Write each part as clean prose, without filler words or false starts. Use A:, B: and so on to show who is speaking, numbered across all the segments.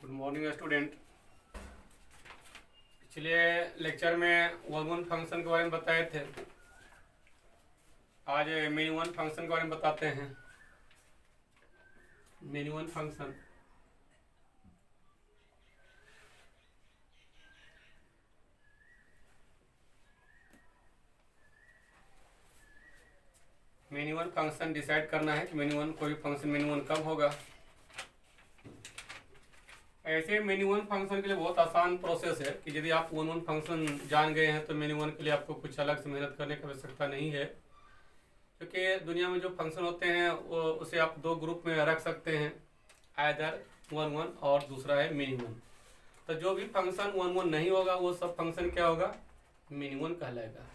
A: Good morning student. पिछले lecture में one function के बारे में बताए थे। आज मेनी वन फंक्शन के बारे में बताते हैं। मेनी वन फंक्शन डिसाइड करना है कि मेनी वन कोई फंक्शन मेनी वन कब होगा। ऐसे मेनी वन फंक्शन के लिए बहुत आसान प्रोसेस है कि यदि आप वन फंक्शन जान गए हैं तो मेनी वन के लिए आपको कुछ अलग से मेहनत करने की आवश्यकता नहीं है, क्योंकि दुनिया में जो फंक्शन होते हैं वो उसे आप दो ग्रुप में रख सकते हैं, आइदर वन वन और दूसरा है मेनी वन। तो जो भी फंक्शन वन वन नहीं होगा वो सब फंक्शन क्या होगा, मेनी वन कहलाएगा।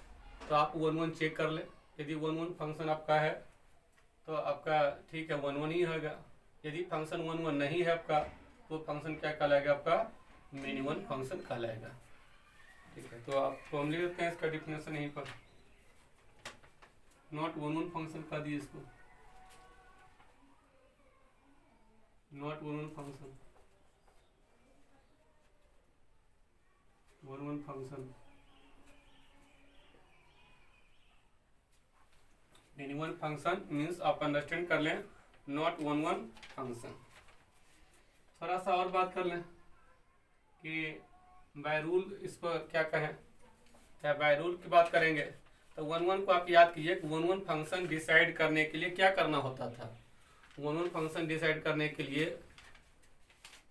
A: तो आप वन वन चेक कर ले, यदि वन वन फंक्शन आपका है तो आपका ठीक है वन वन ही होगा। यदि फंक्शन वन वन नहीं है आपका तो फंक्शन क्या कहलाएगा, आपका मेनी वन फंक्शन कहलाएगा। ठीक है, तो आपको हम लिख देते हैं इसका डिफिनेशन यहीं पर। नॉट वन वन फंक्शन कह दिए इसको, not one one function, one one function. Many one function means आप अंडरस्टैंड कर लें, नॉट वन वन फंक्शन। थोड़ा सा और बात कर लें कि बाय रूल इस पर क्या कहें, क्या बाय रूल की बात करेंगे तो वन वन को आप याद कीजिए कि वन वन फंक्शन डिसाइड करने के लिए क्या करना होता था। वन वन फंक्शन डिसाइड करने के लिए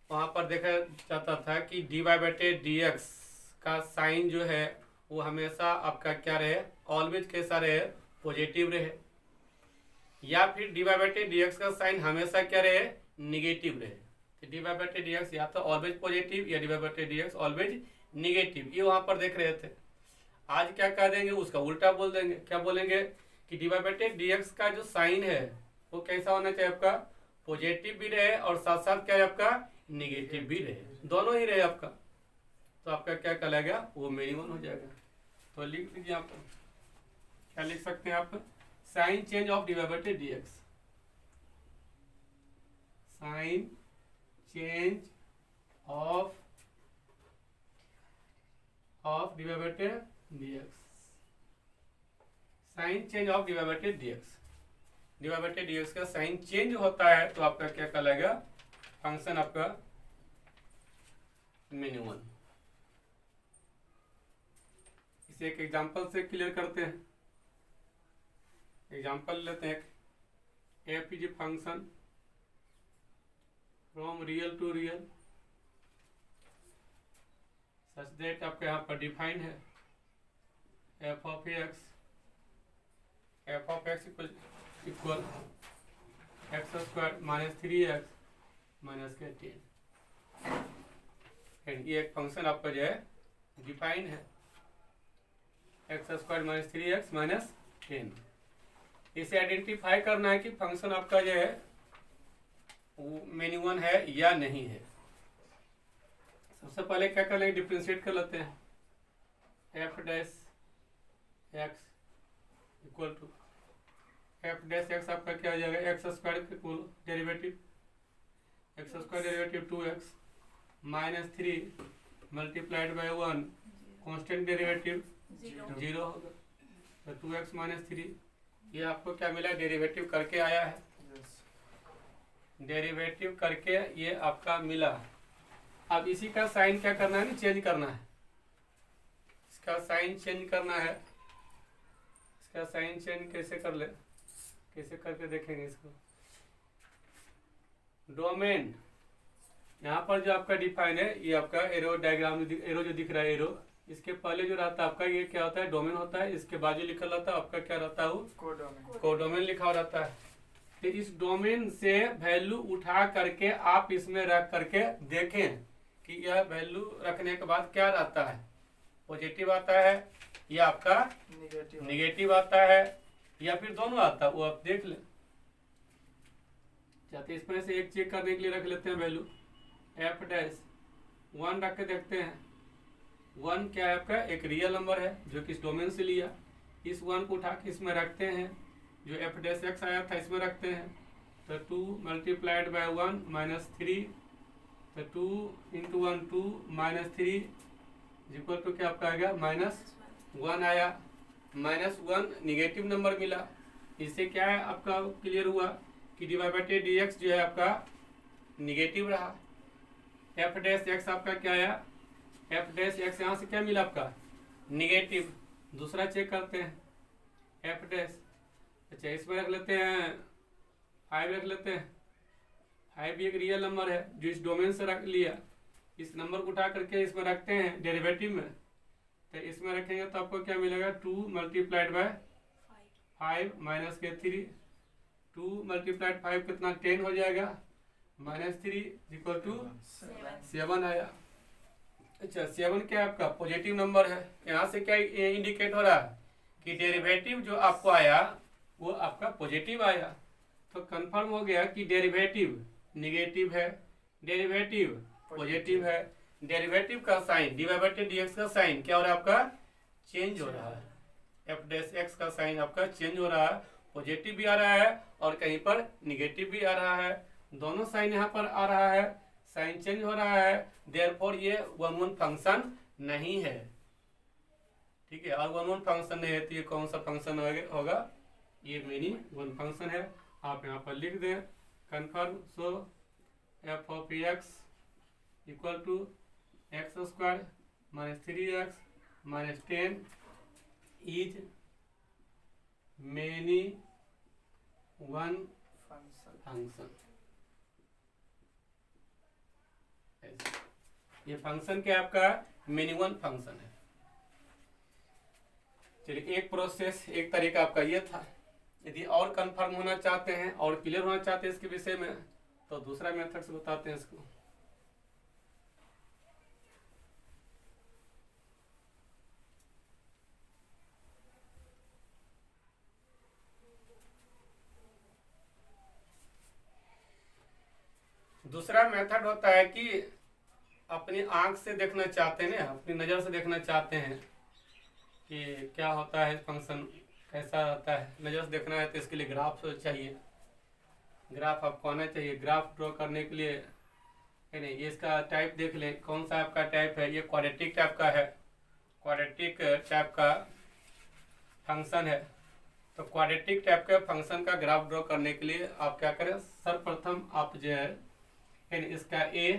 A: वहाँ पर देखा जाता था कि डी वाई बटे डी एक्स का साइन जो है वो हमेशा आपका क्या रहे, ऑलवेज कैसा रहे, पॉजिटिव रहे, या फिर डी वाई बटे डी एक्स का साइन हमेशा क्या रहे, निगेटिव रहे। डी वाई बटे डी एक्स या तो ऑलवेज पॉजिटिव या डी वाई बटे डी एक्स ऑलवेज निगेटिव, ये वहां पर देख रहे थे। आज क्या कह देंगे, उसका उल्टा बोल देंगे। क्या बोलेंगे कि डी वाई बटे डी एक्स का जो साइन है वो कैसा होना चाहिए, आपका पॉजिटिव भी रहे और साथ साथ क्या है आपका निगेटिव भी रहे, दोनों ही रहे आपका। तो आपका क्या कहलाएगा, वो मेनी वन हो जाएगा। तो लिख लीजिए आप, क्या लिख सकते हैं आप, sign change of D Y बटे D X, sign change of D Y बटे D X, sign change of D Y बटे डी एक्स। डी वाई बटे डी एक्स का साइन चेंज होता है तो आपका क्या कहलाएगा, फंक्शन आपका मेनी वन। इसे एक एग्जांपल से क्लियर करते हैं। एग्जांपल लेते हैं, F is a function from real to real such that आपके यहाँ पर डिफाइंड है F of X equal X square minus 3x minus के 10। ये एक फंक्शन आपका जो है डिफाइंड है, x square minus 3x minus 10। इसे आइडेंटिफाई करना है कि फंक्शन आपका जो है वो मेनी वन है या नहीं है। सबसे पहले क्या कर लेंगे, डिफ्रेंशिएट कर लेते हैं। F dash X equal to F dash X आपका क्या हो जाएगा, एक्स स्क्वायर के equal derivative X square derivative 2x minus 3 multiplied by 1 constant derivative 0 होगा। तो 2x माइनस 3 ये आपको क्या मिला, डेरिवेटिव करके आया है, डेरिवेटिव करके ये आपका मिला। अब इसी का साइन क्या करना है ना, चेंज करना है। इसका साइन चेंज करना है। इसका साइन चेंज कैसे कर ले, कैसे करके देखेंगे इसको। डोमेन यहाँ पर जो आपका डिफाइन है, ये आपका एरो डायग्राम, एरो जो दिख रहा है, एरो इसके पहले जो रहता है आपका ये क्या होता है, डोमेन होता है। इसके बाजू लिखा रहता है आपका क्या रहता है, वो कोडोमेन लिखा रहता है। तो इस डोमेन से वैल्यू उठा करके आप इसमें रख करके देखें कि यह वैल्यू रखने के बाद क्या रहता है, पॉजिटिव आता है या आपका निगेटिव आता है या फिर दोनों आता है, वो आप देख लें। चाहते इसमें से एक चेक करने के लिए रख लेते हैं वैल्यू, एफ डैश 1 रख के देखते हैं। 1 क्या है आपका, एक रियल नंबर है जो कि इस डोमेन से लिया। इस 1 को उठा के इसमें रखते हैं, जो एफ डैश एक्स आया था इसमें रखते हैं। तो 2 मल्टीप्लाइड बाय 1 माइनस 3 तो 2 इंटू 1 2 माइनस 3 इक्वल टू क्या आपका आएगा -1 आया। -1 निगेटिव नंबर मिला, इससे क्या है आपका क्लियर हुआ कि dx जो है आपका निगेटिव रहा। एफ डैश एक्स आपका क्या आया, एफ डैश एक्स यहाँ से क्या मिला आपका निगेटिव। दूसरा चेक करते हैं एफ डैश, अच्छा इसमें रख लेते हैं 5 रख लेते हैं। 5 भी एक रियल नंबर है जो इस डोमेन से रख लिया, इस नंबर को उठा करके इसमें रखते हैं डेरिवेटिव में, तो इसमें रखेंगे तो आपको क्या मिलेगा 2 मल्टीप्लाइड बाय 5 माइनस के 3, 2 मल्टीप्लाइड 5 कितना 10 हो जाएगा, -3 इक्वल टू 7 आया। अच्छा 7 क्या आपका पॉजिटिव नंबर है, यहाँ से क्या इंडिकेट हो रहा है कि डेरिवेटिव जो आपको आया वो आपका पॉजिटिव आया। तो कंफर्म हो गया कि डेरिवेटिव निगेटिव है, डेरिवेटिव पॉजिटिव है, डेरिवेटिव का साइन dx का साइन क्या हो रहा है आपका चेंज हो रहा है, एफ डैश एक्स का साइन आपका चेंज हो रहा है, पॉजिटिव भी आ रहा है और कहीं पर निगेटिव भी आ रहा है, दोनों साइन यहाँ पर आ रहा है, साइन चेंज हो रहा है, देयरफॉर ये 1 फंक्शन नहीं है। ठीक है, और 1 फंक्शन नहीं है तो ये कौन सा फंक्शन होगा, ये मेनी 1 फंक्शन है। आप यहाँ पर लिख दें confirm, so F of X equal to X square -3x -10 is many 1 function. ये फंक्शन क्या आपका मेनी 1 फंक्शन है। चलिए एक प्रोसेस एक तरीका आपका ये था। यदि और कंफर्म होना चाहते हैं और क्लियर होना चाहते हैं इसके विषय में तो दूसरा मेथड से बताते हैं इसको। दूसरा मेथड होता है कि अपनी आंख से देखना चाहते हैं, अपनी नज़र से देखना चाहते हैं कि क्या होता है फंक्शन कैसा रहता है। नज़र से देखना है तो इसके लिए ग्राफ चाहिए, ग्राफ आपको आना चाहिए। ग्राफ ड्रॉ करने के लिए है नहीं, ये इसका टाइप देख लें कौन सा आपका टाइप है, ये क्वाड्रेटिक टाइप का है, क्वाड्रेटिक टाइप का फंक्शन है। तो क्वाड्रेटिक टाइप के फंक्शन का ग्राफ ड्रॉ करने के लिए आप क्या करें, सर्वप्रथम आप जो है इसका ए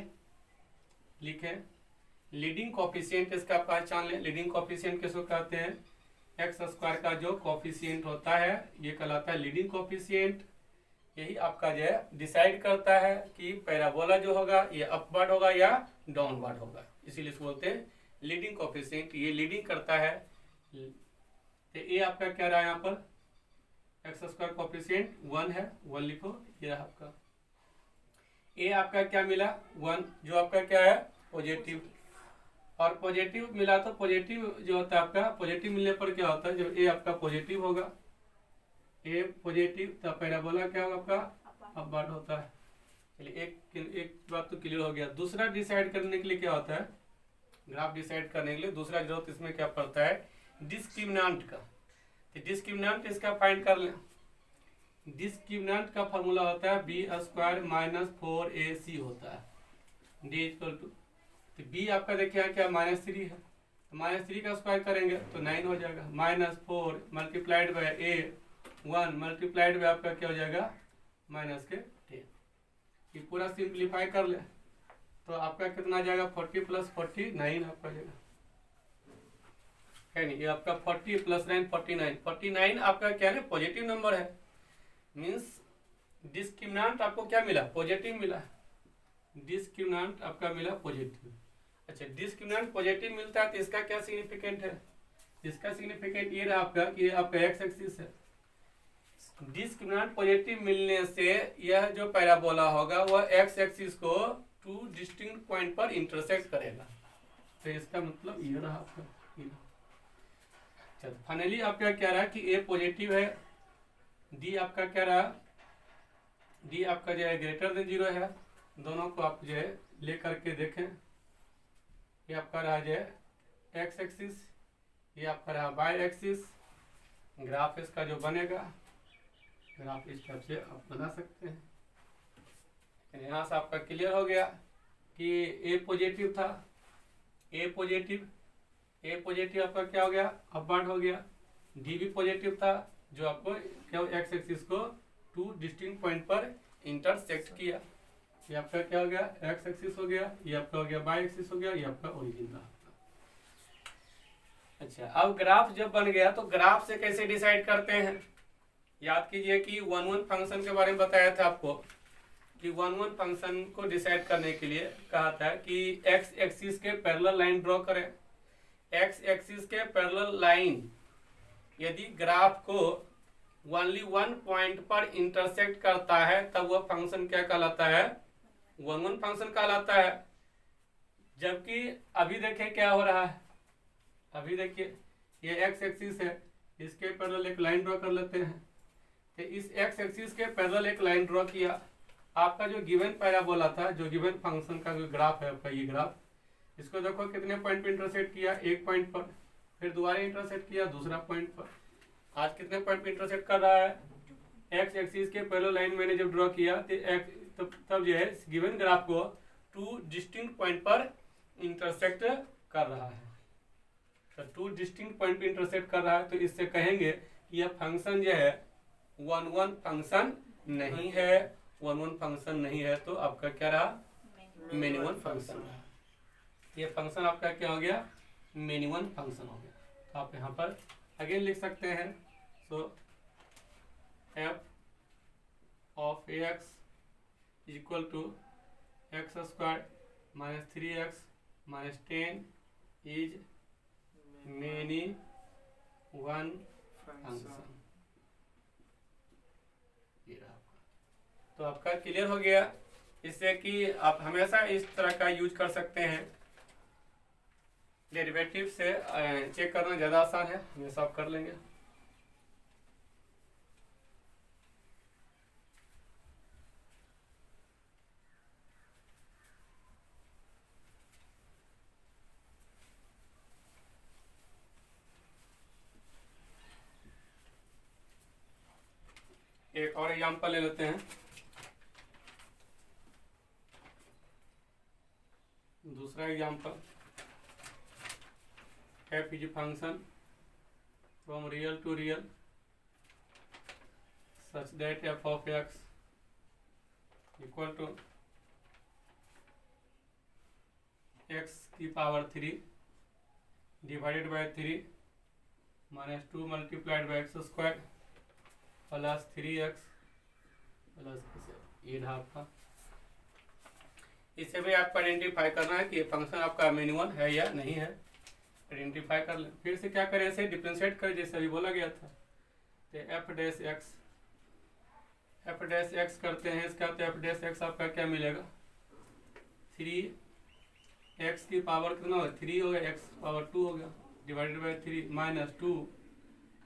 A: लिखें, लीडिंग कोफिशिएंट इसका पहचान लें। लीडिंग कोफिशिएंट किसको कहते हैं, एक्स स्क्वायर का जो कोफिशिएंट होता है ये कहलाता है लीडिंग कोफिशिएंट। यही आपका जो है डिसाइड करता है कि पैराबोला जो होगा ये अपवर्ड होगा या डाउनवर्ड होगा, इसीलिए इसको बोलते हैं लीडिंग कोफिशिएंट। ये लीडिंग करता है। तो ये आपका क्या रहा यहाँ पर, एक्स स्क्वायर कोफिशिएंट 1 है, 1 लिखो, ये रहा आपका ए। आपका क्या मिला 1, जो आपका क्या है पॉजिटिव, और पॉजिटिव मिला तो पॉजिटिव जो होता है आपका पॉजिटिव मिलने पर क्या होता है, जब ए आपका पॉजिटिव होगा, ए पॉजिटिव तो पैराबोला क्या होगा आपका अपवर्ड होता है। चलिए एक बात तो क्लियर हो गया। दूसरा डिसाइड करने के लिए क्या होता है, ग्राफ डिसाइड करने के लिए दूसरा जरूरत इसमें क्या पड़ता है, डिस्क्रिमिनेंट का। तो डिस्क्रिमिनेंट इसका फाइंड कर लें। डिस्क्रिमिनेंट का फॉर्मूला होता है बी स्क्वायर -4ac होता है, डी इक्वल टू, तो बी आपका देखिए क्या -3 है, तो -3 का स्क्वायर करेंगे तो 9 हो जाएगा, -4 multiplied by A 1 multiplied bye आपका क्या हो जाएगा -10। ये पूरा सिंप्लीफाई कर ले तो आपका कितना आ जाएगा 40 + 49 आपका जाएगा, है नहीं, ये आपका 40 + 9 49, 49 आपका क्या है पॉजिटिव नंबर है, मीन्स डिस्क्रिमिनेंट आपको क्या मिला पॉजिटिव मिला, डिस्क्रिमिनेंट आपका मिला पॉजिटिव। अच्छा डिस्क्रिमिनेंट पॉजिटिव मिलता है तो इसका क्या सिग्निफिकेंट है, इसका सिग्निफिकेंट ये रहा आपका कि आपका एक्स एक्सिस है। डिस्क्रिमिनेंट पॉजिटिव मिलने से यह जो पैराबोला होगा वह एक्स एक्सिस को 2 डिस्टिंक्ट पॉइंट पर इंटरसेक्ट करेगा, तो इसका मतलब ये रहा आपका। चलो फाइनली आपका क्या रहा कि ए पॉजिटिव है, डी आपका क्या रहा, डी आपका जो है >0 है। दोनों को आप जो है ले करके देखें, ये आपका रहा जो है एक्स एक्सिस, ये आपका रहा वाई एक्सिस। ग्राफ इसका जो बनेगा, ग्राफ इस टाइप से आप बना सकते हैं। यहाँ से आपका क्लियर हो गया कि ए पॉजिटिव था, ए पॉजिटिव आपका क्या हो गया, अपवर्ड हो गया। डी भी पॉजिटिव था जो आपको क्या एक्स एक्सिस को टू डिस्टिंक्ट पॉइंट पर इंटरसेक्ट किया। ये आपका क्या हो गया, एक्स एक्सिस हो गया, ये आपका हो गया वाई एक्सिस हो गया, ये आपका ओरिजिन रहा। अच्छा, अब ग्राफ जब बन गया तो ग्राफ से कैसे डिसाइड करते हैं। याद कीजिए कि वन वन फंक्शन के बारे में बताया था आपको कि वन वन फंक्शन को डिसाइड करने के लिए कहा था कि एक्स एक्सिस के पैरेलल लाइन ड्रॉ करें। एक्स एक्सिस के पैरेलल लाइन यदि ग्राफ को ओनली वन पॉइंट पर इंटरसेक्ट करता है तब वह फंक्शन क्या कहलाता है, वन वन फंक्शन कहलाता है। जबकि अभी देखें क्या हो रहा है, अभी देखिए ये एक्स एक्सिस है, इसके पैरेलल एक लाइन ड्रॉ कर लेते हैं। तो इस एक्स एक्सिस के पैरेलल एक लाइन ड्रॉ किया। आपका जो गिवन पैराबोला था, जो गिवन फंक्शन का जो ग्राफ है आपका ये ग्राफ, इसको देखो कितने पॉइंट पर इंटरसेक्ट किया, एक पॉइंट पर, फिर दोबारा इंटरसेक्ट किया दूसरा पॉइंट पर। आज कितने पॉइंट पर इंटरसेक्ट कर रहा है, एक्स एक्सिस के पैरेलल लाइन मैंने जब ड्रॉ किया तो तब जो है गिवन ग्राफ को टू डिस्टिंक्ट पॉइंट पर इंटरसेक्ट कर रहा है। तो टू डिस्टिंक्ट पॉइंट पर इंटरसेक्ट कर रहा है तो इससे कहेंगे कि यह फंक्शन जो है वन वन फंक्शन नहीं है। वन वन फंक्शन नहीं है तो आपका क्या रहा, मेनी वन फंक्शन रहा। ये फंक्शन आपका क्या हो गया, मेनी वन फंक्शन हो गया। तो आप यहाँ पर अगेन लिख सकते हैं, so F of X equal to X square minus 3x minus 10 is many one function. तो आपका क्लियर हो गया। इससे कि आप हमेशा इस तरह का यूज कर सकते हैं। डेरिवेटिव से चेक करना ज़्यादा आसान है, हमेशा आप कर लेंगे। एक और एग्जांपल ले लेते हैं। दूसरा example, f is a function from real to real such that f of x equal to x की power 3 divided by 3 minus 2 multiplied by x square plus 3x plus ये रहा आपका। इसे भी आपको आइडेंटिफाई करना है कि फंक्शन आपका मिनिमम है या नहीं है, आइडेंटिफाई कर लें। फिर से क्या करें, इसे डिफरेंशिएट करें जैसे अभी बोला गया था। तो एफ डैश एक्स करते हैं इसका, तो एफ डैश एक्स आपका क्या मिलेगा, 3x की पावर कितना होगा, 3 हो गया, x पावर 2 हो गया, divided by 3 minus 2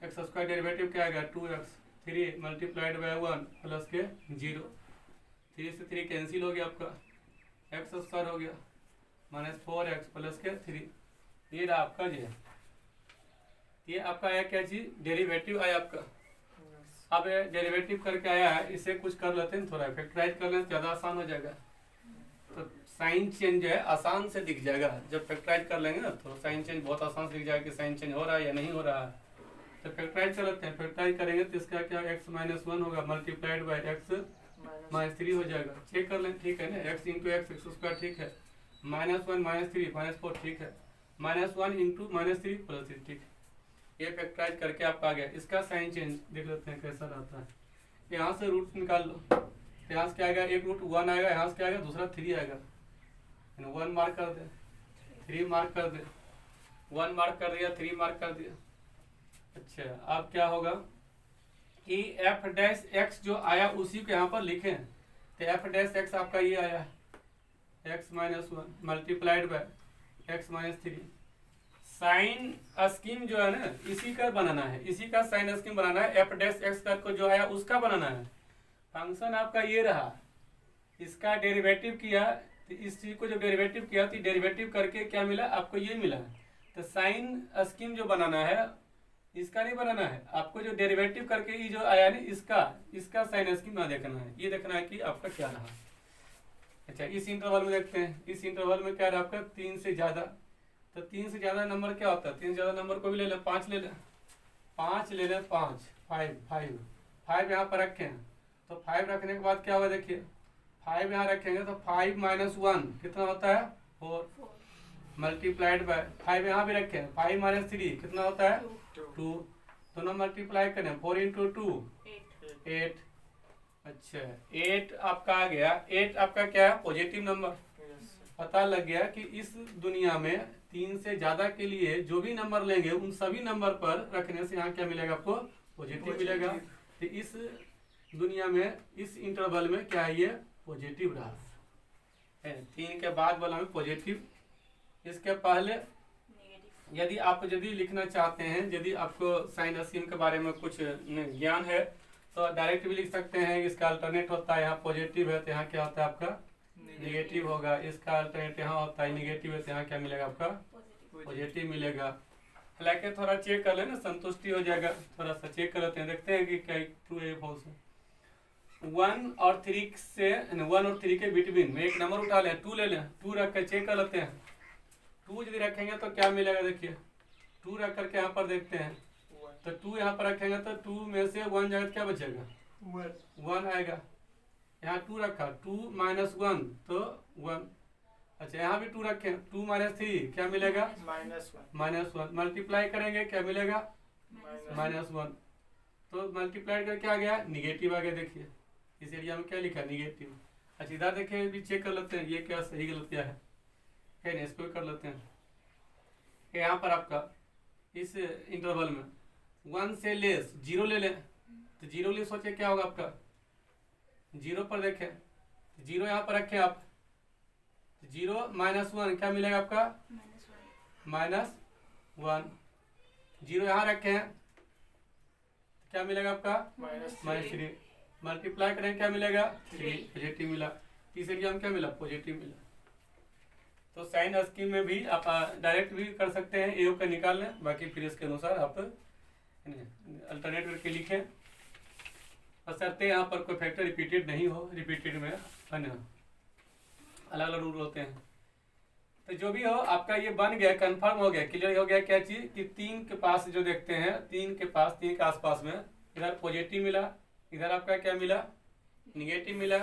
A: x square derivative क्या आएगा 2x, 3 मल्टीप्लाइड बाई 1 प्लस के 0, 3 से 3 कैंसिल हो गया, आपका एक्स स्क्वायर हो गया माइनस 4x प्लस के 3। ये रहा आपका जो है, ये आपका आया क्या चीज, डेरिवेटिव आया आपका। अब डेरिवेटिव करके आया है, इसे कुछ कर लेते हैं, थोड़ा फैक्टराइज कर लें, ज़्यादा आसान हो जाएगा। तो साइन चेंज जो है आसान से दिख जाएगा, जब फैक्टराइज कर लेंगे ना तो साइन चेंज बहुत आसान से दिख जाएगा कि साइन चेंज हो रहा है या नहीं हो रहा है। तो फैक्टराइज कर लेते हैं, फैक्टराइज करेंगे तो इसका क्या x माइनस 1 होगा मल्टीप्लाइड बाई x माइनस 3 हो जाएगा। चेक कर लें, ठीक है ना, x इंटू एक्स स्क्वायर ठीक है, -1 -3 -4 ठीक है, -1 इंटू -3 प्लस 3 ठीक है। ये फैक्टराइज करके आप आ गया। इसका साइन चेंज देख लेते हैं कैसा रहता है। यहाँ से रूट निकाल लो, यहाँ से क्या आएगा, एक रूट 1 आएगा, यहाँ से क्या आएगा, दूसरा 3 आएगा। 1 मार्क कर दे, 3 मार्क कर दे, 1 मार्क कर दिया, 3 मार्क कर दिया। अच्छा, अब क्या होगा कि एफ डैश एक्स जो आया उसी को यहाँ पर लिखें। तो एफ डैश एक्स आपका ये आया है x minus 1 multiplied by x minus 3। Sign scheme जो है ना इसी का बनाना है, इसी का साइन स्कीम बनाना है। एफ डैश एक्स को जो आया उसका बनाना है। फंक्शन आपका ये रहा, इसका डेरिवेटिव किया, तो इस चीज को जब डेरिवेटिव किया तो डेरिवेटिव करके क्या मिला आपको, ये मिला। तो साइन स्कीम जो बनाना है इसका नहीं बनाना है आपको, जो डेरिवेटिव करके ये जो आया ना इसका साइन स्कीम ना देखना है, ये देखना है कि आपका क्या रहा। अच्छा, इस इंटरवल में देखते हैं, इस इंटरवल में क्या रहा आपका 3 से ज्यादा। तो 3 से ज्यादा नंबर क्या होता है, 3 से ज्यादा नंबर को भी ले लें, 5 ले लें, 5 ले लें, 5 5 यहाँ पर रखे हैं। तो 5 रखने के बाद क्या हुआ देखिए, 5 यहाँ रखेंगे तो 5 माइनस 1 कितना होता है 4, मल्टीप्लाइड बाय 5 यहाँ भी रखे हैं, 5 माइनस 3 कितना होता है 2, दोनों मल्टीप्लाई करें, 4 इंटू 2 8। अच्छा, 8 आपका आ गया, 8 आपका क्या है पॉजिटिव नंबर। पता लग गया कि इस दुनिया में 3 से ज्यादा के लिए जो भी नंबर लेंगे उन सभी नंबर पर रखने से यहाँ क्या मिलेगा आपको पॉजिटिव मिलेगा। तो इस दुनिया में इस इंटरवल में क्या है ये पॉजिटिव रहा है, 3 के बाद वाला में पॉजिटिव। इसके पहले यदि आप लिखना चाहते हैं, यदि आपको साइन असीम के बारे में कुछ ज्ञान है तो डायरेक्ट भी लिख सकते हैं। इसका अल्टरनेट होता है, यहाँ पॉजिटिव है तो यहाँ क्या होता है आपका नेगेटिव होगा। इसका अल्टरनेट यहाँ होता है नेगेटिव है तो यहाँ क्या मिलेगा आपका पॉजिटिव मिलेगा। हालांकि थोड़ा चेक कर लेना, संतुष्टि हो जाएगा। थोड़ा सा चेक कर लेते हैं, देखते हैं कि क्या ट्रू है फॉल्स है। 1 और 3 से 1 और 3 के बिटवीन में एक नंबर उठा लें, 2 ले लें, 2 रख कर चेक कर लेते हैं। 2 यदि रखेंगे तो क्या मिलेगा देखिए, 2 रख करके यहाँ पर देखते हैं तो 2 यहाँ पर रखेंगे तो 2 में से 1 जाएगा, क्या बचेगा 1 आएगा। यहाँ 2 रखा, 2 माइनस 1 तो 1। अच्छा, यहाँ भी 2 रखें, 2 माइनस 3 क्या मिलेगा -1। मल्टीप्लाई करेंगे क्या मिलेगा -1। तो मल्टीप्लाई करके आ गया नेगेटिव आ गया। देखिए इस एरिया में क्या लिखा नेगेटिव। अच्छा, इधर देखिए भी चेक कर लेते हैं ये क्या सही गलत क्या है नहीं, इसको भी कर लेते हैं। यहाँ पर आपका इस इंटरवल में 1 से लेस 0 ले लें तो 0 ले सोचे क्या होगा आपका 0 पर देखें, 0 यहाँ पर रखें आप, 0 माइनस 1 क्या मिलेगा आपका -1। 0 यहाँ रखे हैं क्या मिलेगा आपका -3। मल्टीप्लाई करें क्या मिलेगा 3, पॉजिटिव मिला। तीसरे एरिया में क्या मिला पॉजिटिव मिला। तो साइन स्कीम में भी आप डायरेक्ट भी कर सकते हैं, एओ का निकाल लें, बाकी फिर इसके अनुसार आप अल्टरनेट करके लिखें। बशर्ते यहाँ पर कोई फैक्टर रिपीटेड नहीं हो, रिपीटेड में अलग अलग रूल होते हैं। तो जो भी हो आपका ये बन गया, कंफर्म हो गया, क्लियर हो गया क्या चीज कि 3 के पास जो देखते हैं 3 के पास 3 के आसपास में इधर पॉजिटिव मिला, इधर आपका क्या मिला निगेटिव मिला।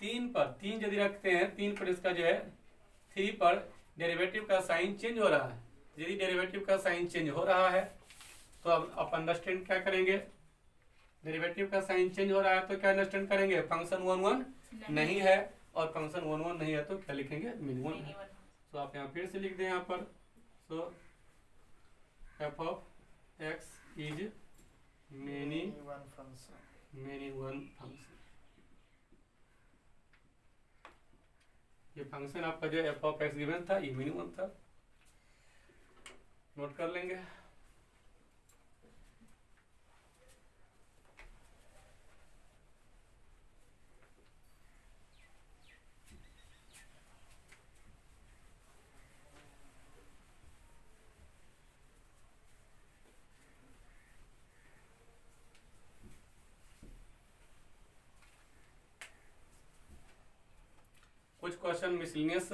A: 3 यदि रखते हैं 3 पर इसका जो है 3 पर डेरिवेटिव का साइन चेंज हो रहा है। यदि डेरिवेटिव का साइन चेंज हो रहा है तो अब आप अंडरस्टैंड क्या करेंगे, डेरिवेटिव का साइन चेंज हो रहा है तो क्या अंडरस्टैंड करेंगे फंक्शन 1 नहीं है, और फंक्शन 1 नहीं है तो क्या लिखेंगे मिनिमम है। तो आप यहाँ फिर से लिख दें यहाँ पर, so F of X is many one function. ये फंक्शन आपका जो एफ ऑफ एक्स गिवन था ये मिनिमम था, नोट कर लेंगे। कुछ क्वेश्चन मिसलिनियस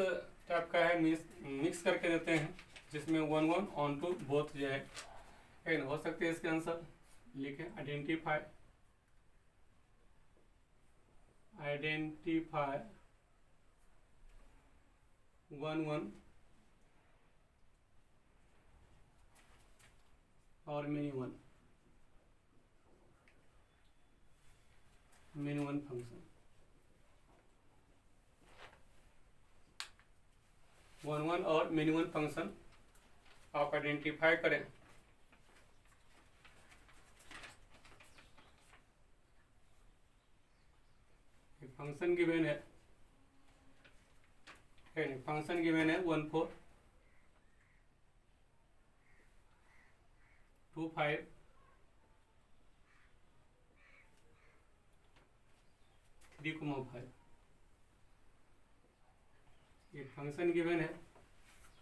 A: टाइप का है, मिक्स करके देते हैं जिसमें 1 ऑन टू बोथ जो है हो सकते हैं। इसके आंसर लिखें आइडेंटिफाई 1 और मेनी वन फंक्शन 1 और मिनिमम फंक्शन आप आइडेंटिफाई करें। फंक्शन गिवन है फंक्शन गिवन है 1 4 2 5 3,5। ये फंक्शन गिवन है,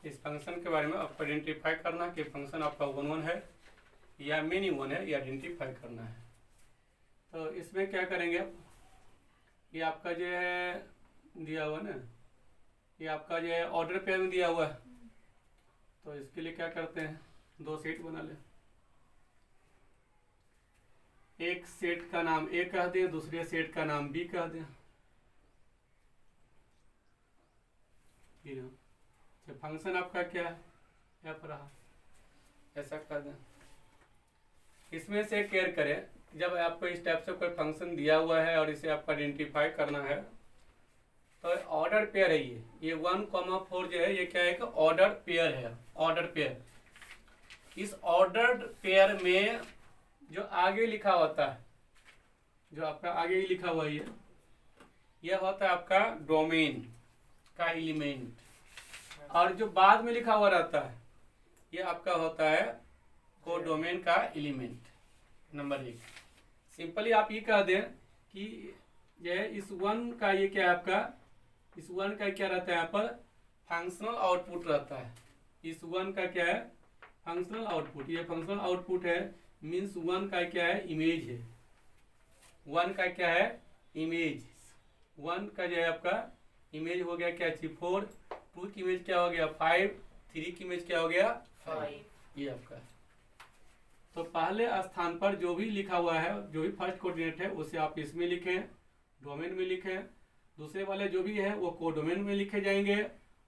A: इस फंक्शन के बारे में आपको आइडेंटिफाई करना कि फंक्शन आपका 1 है या मेनी 1 है, ये आइडेंटिफाई करना है। तो इसमें क्या करेंगे, ये आपका जो है दिया हुआ ना ये आपका जो है ऑर्डर पेयर में दिया हुआ है, तो इसके लिए क्या करते हैं, दो सेट बना ले। एक सेट का नाम ए कह दें, दूसरे सेट का नाम बी कह दें। तो फंक्शन आपका क्या है, एफ रहा, ऐसा कर दें। इसमें से केयर करें, जब आपको इस टाइप से कोई फंक्शन दिया हुआ है और इसे आपको आइडेंटिफाई करना है, तो ऑर्डर पेयर है ये 1,4 जो है ये क्या है कि ऑर्डर पेयर है, ऑर्डर पेयर। इस ऑर्डर पेयर में जो आगे लिखा होता है, जो आपका आगे ही लिखा हुआ है, यह होता है आपका डोमेन का एलिमेंट, और जो बाद में लिखा हुआ रहता है ये आपका होता है कोडोमेन का एलिमेंट नंबर 1। सिंपली आप ये कह दें कि यह इस 1 का ये क्या है आपका, इस 1 का क्या रहता है यहाँ पर फंक्शनल आउटपुट रहता है। इस 1 का क्या है फंक्शनल आउटपुट, ये फंक्शनल आउटपुट है, मीन्स 1 का क्या है इमेज है, 1 का क्या है इमेज, 1 का जो है आपका इमेज हो गया क्या 4, 2 की इमेज क्या हो गया 5, 3 की इमेज क्या हो गया 5, ये आपका। तो पहले स्थान पर जो भी लिखा हुआ है, जो भी फर्स्ट कोऑर्डिनेट है उसे आप इसमें लिखें, डोमेन में लिखें, दूसरे वाले जो भी है वो कोडोमेन में लिखे जाएंगे,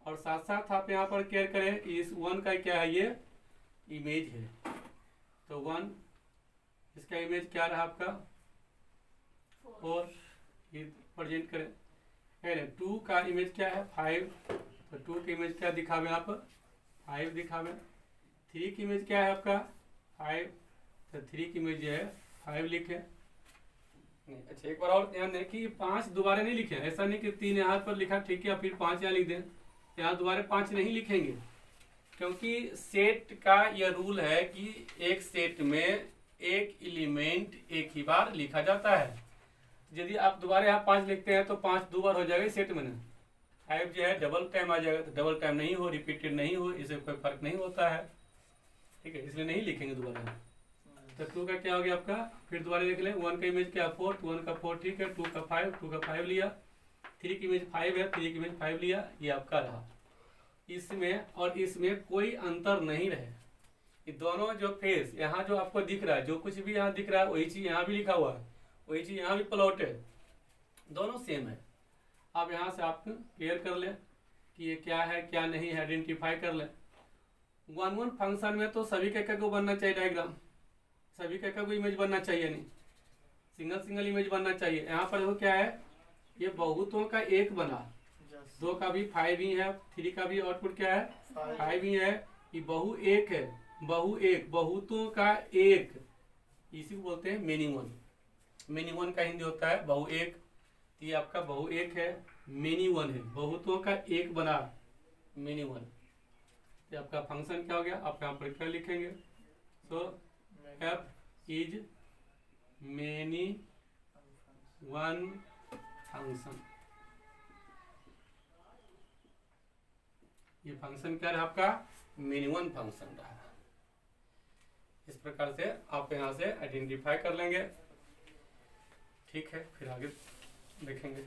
A: और साथ साथ आप यहाँ पर केयर करें कि इस 1 का क्या है ये इमेज है, तो 1 इसका इमेज क्या रहा आपका 4, ये प्रेजेंट करें। 2 का इमेज क्या है 5, तो 2 की इमेज क्या दिखावे आप 5 दिखावे। 3 की इमेज क्या है आपका 5, तो 3 की इमेज जो है 5 लिखे। अच्छा एक बार और ध्यान दें कि 5 दोबारा नहीं लिखे, ऐसा नहीं कि 3 यहाँ पर लिखा ठीक है फिर 5 यहाँ लिख दें, यहाँ दोबारा 5 नहीं लिखेंगे, क्योंकि सेट का यह रूल है कि एक सेट में एक एलिमेंट एक ही बार लिखा जाता है। यदि आप दोबारा यहाँ 5 लिखते हैं तो 5 दो बार हो जाएगा सेट में ना, 5 जो है डबल टाइम आ जाएगा, तो डबल टाइम नहीं हो, रिपीटेड नहीं हो, इससे कोई फर्क नहीं होता है, ठीक है, इसलिए नहीं लिखेंगे दोबारा। तो 2 का क्या हो गया आपका, फिर दोबारा देख लें, 1 का इमेज क्या 4, 1 का 4 ठीक है, 2 का 5, 2 का 5 लिया, 3 की इमेज 5 है, 3 की इमेज 5 लिया, ये आपका रहा। इसमें और इसमें कोई अंतर नहीं रहे, ये दोनों जो फेस यहाँ जो आपको दिख रहा है, जो कुछ भी यहाँ दिख रहा है वही चीज यहाँ भी लिखा हुआ है, वही चीज यहाँ भी प्लॉट है, दोनों सेम है। अब यहाँ से आप क्लियर कर लें कि ये क्या है क्या नहीं है, आइडेंटिफाई कर लें। 1 फंक्शन में तो सभी का को बनना चाहिए डायग्राम, सभी का को इमेज बनना चाहिए, नहीं सिंगल सिंगल इमेज बनना चाहिए। यहाँ पर देखो क्या है, ये बहुतों का एक बना, 2 का भी 5 ही है, 3 का भी आउटपुट क्या है 5 ही है, ये बहु एक है, बहु एक, बहुतों का एक, इसी को बोलते हैं मेनी वन। मेनी वन का हिंदी होता है बहु एक, ये आपका बहु एक है, मेनी वन है, बहुतों का एक बना मेनी वन। ये आपका फंक्शन क्या हो गया, आप यहाँ पर क्या लिखेंगे, so F is many one function. ये फंक्शन क्या रहा आपका मेनी वन फंक्शन रहा। इस प्रकार से आप यहाँ से आइडेंटिफाई कर लेंगे, ठीक है, फिर आगे देखेंगे।